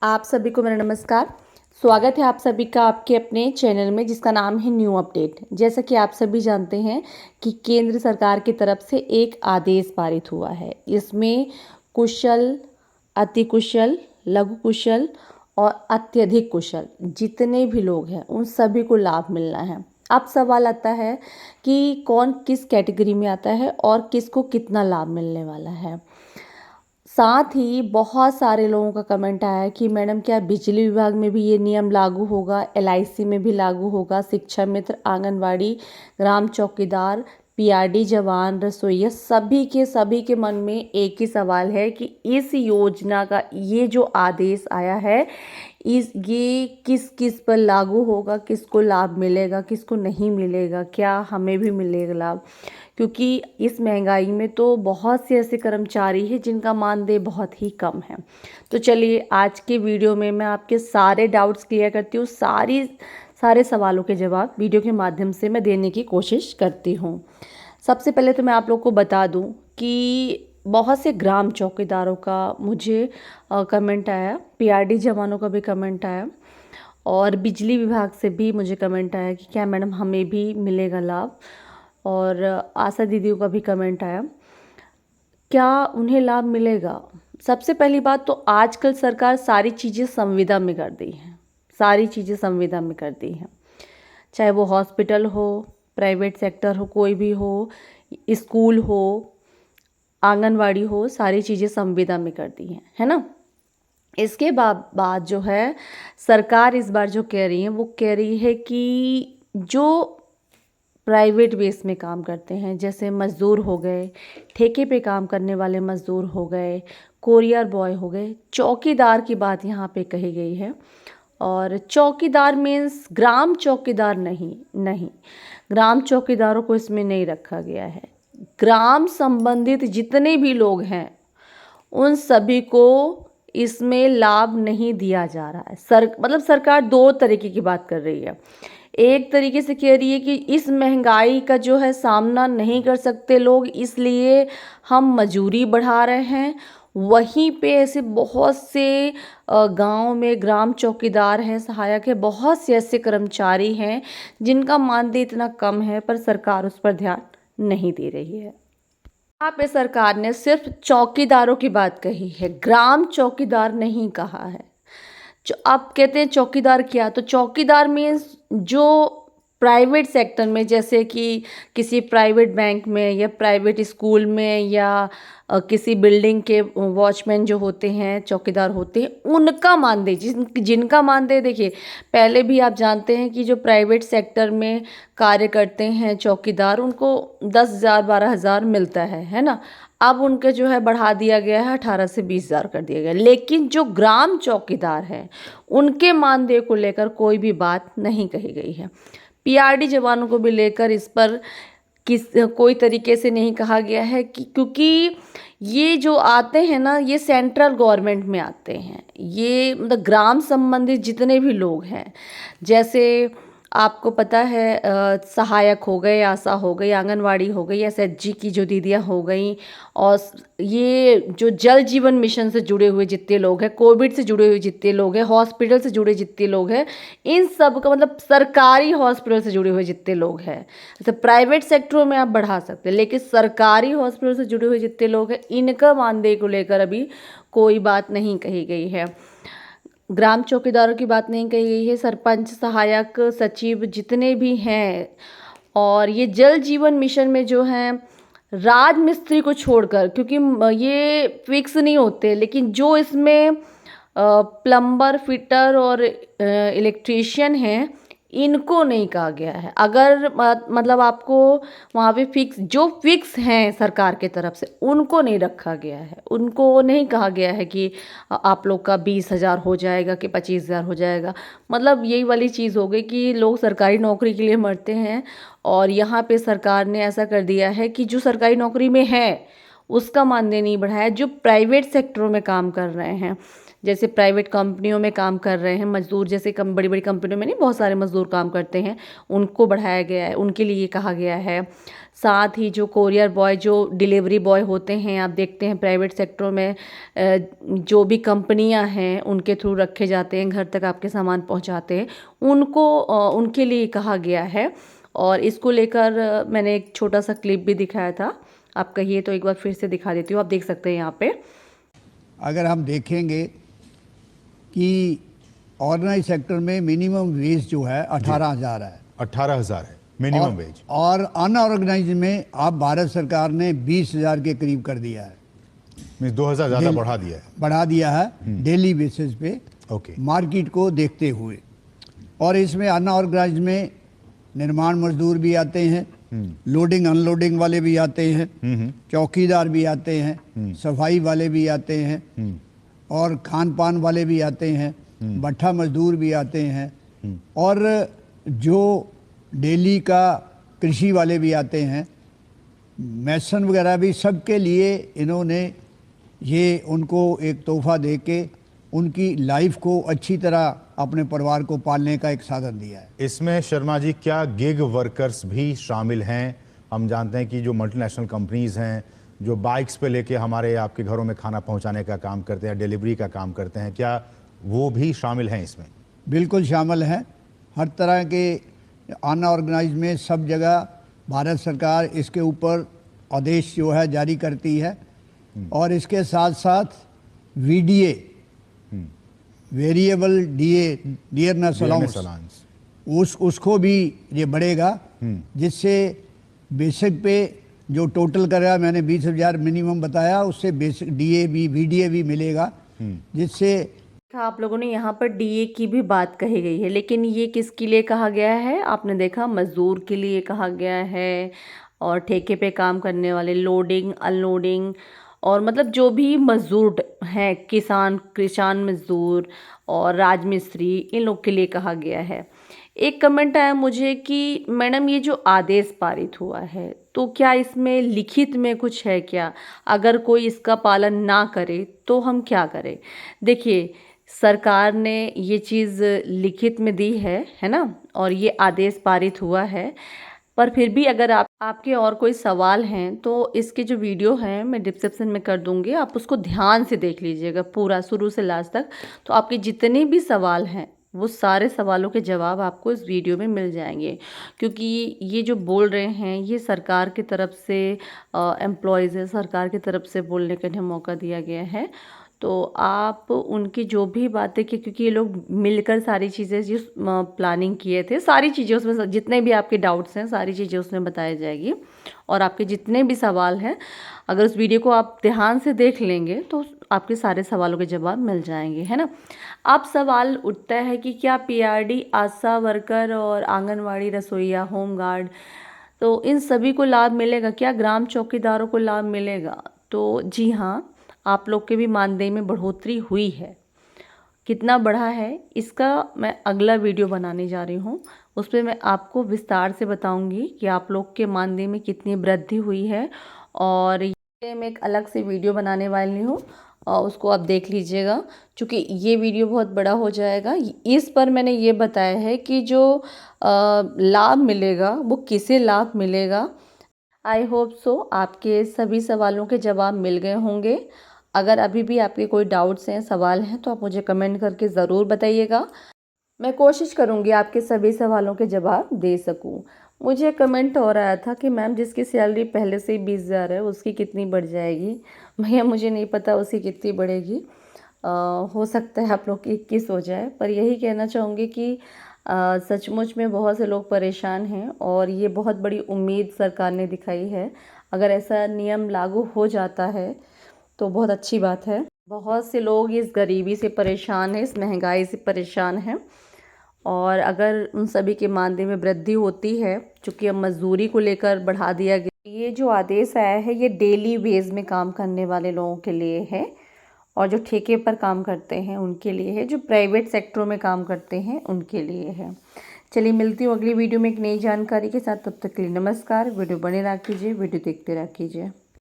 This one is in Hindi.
आप सभी को मेरा नमस्कार। स्वागत है आप सभी का आपके अपने चैनल में जिसका नाम है न्यू अपडेट। जैसा कि आप सभी जानते हैं कि केंद्र सरकार की तरफ से एक आदेश पारित हुआ है। इसमें कुशल, अति कुशल, लघु कुशल और अत्यधिक कुशल जितने भी लोग हैं उन सभी को लाभ मिलना है। अब सवाल आता है कि कौन किस कैटेगरी में आता है और किसको कितना लाभ मिलने वाला है। साथ ही बहुत सारे लोगों का कमेंट आया है कि मैडम क्या बिजली विभाग में भी ये नियम लागू होगा, एलआईसी में भी लागू होगा, शिक्षा मित्र, आंगनवाड़ी, ग्राम चौकीदार, पीआरडी जवान, रसोइया, सभी के मन में एक ही सवाल है कि इस योजना का ये जो आदेश आया है ये किस किस पर लागू होगा, किसको लाभ मिलेगा, किसको नहीं मिलेगा, क्या हमें भी मिलेगा लाभ। क्योंकि इस महंगाई में तो बहुत से ऐसे कर्मचारी हैं जिनका मानदेय बहुत ही कम है। तो चलिए आज के वीडियो में मैं आपके सारे डाउट्स क्लियर करती हूँ, सारे सवालों के जवाब वीडियो के माध्यम से मैं देने की कोशिश करती हूँ। सबसे पहले तो मैं आप लोग को बता दूँ कि बहुत से ग्राम चौकीदारों का मुझे कमेंट आया, पीआरडी जवानों का भी कमेंट आया और बिजली विभाग से भी मुझे कमेंट आया कि क्या मैडम हमें भी मिलेगा लाभ, और आशा दीदियों का भी कमेंट आया क्या उन्हें लाभ मिलेगा। सबसे पहली बात तो आजकल सरकार सारी चीज़ें संविदा में कर दी हैं, सारी चीज़ें संविदा में कर दी हैं, चाहे वो हॉस्पिटल हो, प्राइवेट सेक्टर हो, कोई भी हो, स्कूल हो, आंगनवाड़ी हो, सारी चीज़ें संविदा में कर दी हैं, है ना। इसके बाद जो है सरकार इस बार जो कह रही है वो कह रही है कि जो प्राइवेट बेस में काम करते हैं, जैसे मज़दूर हो गए, ठेके पे काम करने वाले मज़दूर हो गए, कोरियर बॉय हो गए, चौकीदार की बात यहाँ पे कही गई है। और चौकीदार मीन्स ग्राम चौकीदार नहीं, ग्राम चौकीदारों को इसमें नहीं रखा गया है। ग्राम संबंधित जितने भी लोग हैं उन सभी को इसमें लाभ नहीं दिया जा रहा है। मतलब सरकार दो तरीके की बात कर रही है। एक तरीके से कह रही है कि इस महंगाई का जो है सामना नहीं कर सकते लोग, इसलिए हम मजूरी बढ़ा रहे हैं। वहीं पे ऐसे बहुत से गांव में ग्राम चौकीदार हैं, सहायक है, बहुत से ऐसे कर्मचारी हैं जिनका मानदेय इतना कम है पर सरकार उस पर ध्यान नहीं दे रही है। यहाँ पे सरकार ने सिर्फ चौकीदारों की बात कही है, ग्राम चौकीदार नहीं कहा है। आप कहते हैं चौकीदार क्या, तो चौकीदार मीन्स जो प्राइवेट सेक्टर में, जैसे कि किसी प्राइवेट बैंक में या प्राइवेट स्कूल में या किसी बिल्डिंग के वॉचमैन जो होते हैं, चौकीदार होते हैं, उनका मानदेय, जिनका मानदेय देखिए पहले भी आप जानते हैं कि जो प्राइवेट सेक्टर में कार्य करते हैं चौकीदार, उनको 10,000 12,000 मिलता है ना। अब उनके जो है बढ़ा दिया गया है, 18 से 20,000 कर दिया गया। लेकिन जो ग्राम चौकीदार हैं उनके मानदेय को लेकर कोई भी बात नहीं कही गई है। पीआरडी जवानों को भी लेकर इस पर कोई तरीके से नहीं कहा गया है कि क्योंकि ये जो आते हैं ना ये सेंट्रल गवर्नमेंट में आते हैं। ये मतलब ग्राम संबंधित जितने भी लोग हैं, जैसे आपको पता है सहायक हो गए, आशा हो गई, आंगनवाड़ी हो गई, एसएचजी की जो दीदियाँ हो गई, और ये जो जल जीवन मिशन से जुड़े हुए जितने लोग हैं, कोविड से जुड़े हुए जितने लोग हैं, हॉस्पिटल से जुड़े जितने लोग हैं, इन सब का मतलब सरकारी हॉस्पिटल से जुड़े हुए जितने लोग हैं। जैसे प्राइवेट सेक्टरों में आप बढ़ा सकते हैं, लेकिन सरकारी हॉस्पिटल से जुड़े हुए जितने लोग हैं इनका मानदेय को लेकर अभी कोई बात नहीं कही गई है। ग्राम चौकीदारों की बात नहीं कही गई है, सरपंच, सहायक, सचिव जितने भी हैं। और ये जल जीवन मिशन में जो हैं राज मिस्त्री को छोड़कर, क्योंकि ये फिक्स नहीं होते, लेकिन जो इसमें प्लम्बर, फिटर और इलेक्ट्रीशियन हैं इनको नहीं कहा गया है। अगर मतलब आपको वहाँ पे जो फिक्स हैं सरकार के तरफ से उनको नहीं रखा गया है, उनको नहीं कहा गया है कि आप लोग का 20,000 हो जाएगा कि 25,000 हो जाएगा। मतलब यही वाली चीज़ हो गई कि लोग सरकारी नौकरी के लिए मरते हैं, और यहाँ पे सरकार ने ऐसा कर दिया है कि जो सरकारी नौकरी में है उसका मानदेय नहीं बढ़ाया, जो प्राइवेट सेक्टरों में काम कर रहे हैं, जैसे प्राइवेट कंपनियों में काम कर रहे हैं मजदूर, जैसे बड़ी बड़ी कंपनियों में नहीं बहुत सारे मजदूर काम करते हैं, उनको बढ़ाया गया है, उनके लिए कहा गया है। साथ ही जो कोरियर बॉय, जो डिलीवरी बॉय होते हैं, आप देखते हैं प्राइवेट सेक्टरों में जो भी कंपनियां हैं उनके थ्रू रखे जाते हैं, घर तक आपके सामान पहुंचाते हैं, उनके लिए कहा गया है। और इसको लेकर मैंने एक छोटा सा क्लिप भी दिखाया था, आप कहिए तो एक बार फिर से दिखा देती हूँ, आप देख सकते हैं यहाँ पे। अगर हम देखेंगे कि ऑर्गेनाइज सेक्टर में मिनिमम वेज जो है 18,000 है, 18,000 है मिनिमम वेज, और अनऑर्गेनाइज में अब भारत सरकार ने 20,000 के करीब कर दिया है, 2,000 ज़्यादा बढ़ा दिया है डेली बेसिस पे, मार्केट को देखते हुए। और इसमें अनऑर्गेनाइज में निर्माण मजदूर भी आते हैं, लोडिंग अनलोडिंग वाले भी आते हैं, चौकीदार भी आते हैं, सफाई वाले भी आते हैं, और खान पान वाले भी आते हैं, भट्ठा मजदूर भी आते हैं, और जो डेली का कृषि वाले भी आते हैं, मैसन वगैरह भी। सबके लिए इन्होंने ये उनको एक तोहफा दे के उनकी लाइफ को अच्छी तरह अपने परिवार को पालने का एक साधन दिया है। इसमें शर्मा जी क्या गिग वर्कर्स भी शामिल हैं? हम जानते हैं कि जो मल्टीनेशनल कंपनीज हैं जो बाइक्स पे लेके हमारे आपके घरों में खाना पहुंचाने का काम करते हैं, डिलीवरी का काम करते हैं, क्या वो भी शामिल हैं इसमें? बिल्कुल शामिल हैं। हर तरह के अनऑर्गेनाइज में सब जगह भारत सरकार इसके ऊपर आदेश जो है जारी करती है, और इसके साथ साथ VDA वेरिएबल डियरनेस अलाउंस उसको भी ये बढ़ेगा, जिससे बेसिक पे जो टोटल करेगा, मैंने 20,000 मिनिमम बताया, उससे बेसिक DA भी VDA भी मिलेगा, जिससे आप लोगों ने यहाँ पर DA की भी बात कही गई है, लेकिन ये किसके लिए कहा गया है? आपने देखा मजदूर के लिए कहा गया है, और ठेके पे काम करने वाले, लोडिंग अनलोडिंग, और मतलब जो भी मजदूर हैं, किसान मजदूर और राजमिस्त्री, इन लोग के लिए कहा गया है। एक कमेंट आया मुझे कि मैडम ये जो आदेश पारित हुआ है तो क्या इसमें लिखित में कुछ है क्या? अगर कोई इसका पालन ना करे तो हम क्या करें? देखिए, सरकार ने ये चीज़ लिखित में दी है ना, और ये आदेश पारित हुआ है। पर फिर भी अगर आपके और कोई सवाल हैं तो इसके जो वीडियो हैं मैं डिस्क्रिप्शन में कर दूंगी, आप उसको ध्यान से देख लीजिएगा पूरा शुरू से लास्ट तक। तो आपके जितने भी सवाल हैं वो सारे सवालों के जवाब आपको इस वीडियो में मिल जाएंगे, क्योंकि ये जो बोल रहे हैं ये सरकार की तरफ से एम्प्लॉयज़ है, सरकार की तरफ से बोलने का इन्हें मौका दिया गया है। तो आप उनकी जो भी बातें की, क्योंकि ये लोग मिलकर सारी चीज़ें जो प्लानिंग किए थे, सारी चीज़ें उसमें, जितने भी आपके डाउट्स हैं सारी चीज़ें उसमें बताई जाएगी, और आपके जितने भी सवाल हैं अगर उस वीडियो को आप ध्यान से देख लेंगे तो आपके सारे सवालों के जवाब मिल जाएंगे, है ना। अब सवाल उठता है कि क्या PRD, आशा वर्कर और आंगनवाड़ी, रसोइया, होमगार्ड, तो इन सभी को लाभ मिलेगा क्या? ग्राम चौकीदारों को लाभ मिलेगा? तो जी हाँ, आप लोग के भी मानदेय में बढ़ोतरी हुई है। कितना बढ़ा है इसका मैं अगला वीडियो बनाने जा रही हूँ, उस पर मैं आपको विस्तार से बताऊंगी कि आप लोग के मानदेय में कितनी वृद्धि हुई है। और ये मैं एक अलग से वीडियो बनाने वाली हूँ, और उसको आप देख लीजिएगा, क्योंकि ये वीडियो बहुत बड़ा हो जाएगा। इस पर मैंने ये बताया है कि जो लाभ मिलेगा वो किसे लाभ मिलेगा। आई होप सो आपके सभी सवालों के जवाब मिल गए होंगे। अगर अभी भी आपके कोई डाउट्स हैं, सवाल हैं, तो आप मुझे कमेंट करके ज़रूर बताइएगा। मैं कोशिश करूँगी आपके सभी सवालों के जवाब दे सकूँ। मुझे कमेंट हो रहा था कि मैम जिसकी सैलरी पहले से ही 20,000 है उसकी कितनी बढ़ जाएगी? भैया मुझे नहीं पता उसकी कितनी बढ़ेगी, हो सकता है आप लोग की 21 हो जाए। पर यही कहना चाहूँगी कि सचमुच में बहुत से लोग परेशान हैं, और ये बहुत बड़ी उम्मीद सरकार ने दिखाई है। अगर ऐसा नियम लागू हो जाता है तो बहुत अच्छी बात है। बहुत से लोग इस गरीबी से परेशान हैं, इस महंगाई से परेशान हैं, और अगर उन सभी के मानदेय में वृद्धि होती है, चूँकि अब मजदूरी को लेकर बढ़ा दिया गया, ये जो आदेश आया है ये डेली वेज में काम करने वाले लोगों के लिए है, और जो ठेके पर काम करते हैं उनके लिए है, जो प्राइवेट सेक्टरों में काम करते हैं उनके लिए है। चलिए मिलती हूँ अगली वीडियो में एक नई जानकारी के साथ, तब तक के लिए नमस्कार। वीडियो बने रखिए, वीडियो देखते रखिए।